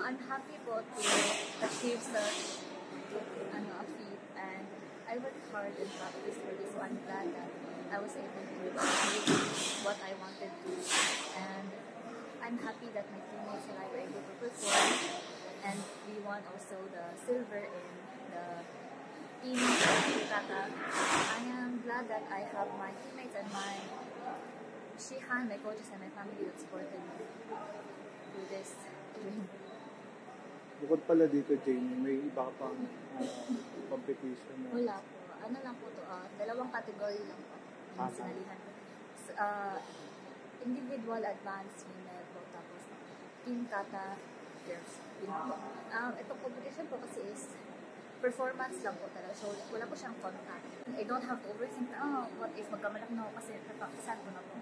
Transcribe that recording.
I'm happy po to achieve such a feat, and I worked hard and practiced for this one. Glad that I was able to achieve what I wanted to, and I'm happy that my teammates and I were able to perform, and we won also the silver in the team kata. I am glad that I have my teammates and my Shihan, my coaches, and my family that supported me through this dream. Bukod pala dito, Jamie, may iba pang competition na... Wala po. Ano lang po to, dalawang category lang po. Yung sinalihan ko. Individual advanced female po, tapos team kata girls. Yun po. Itong competition po kasi is performance lang po talaga. So, wala po siyang contact. I don't have to overthink na, what if magkamalak na ako kasi napakasal ko na po.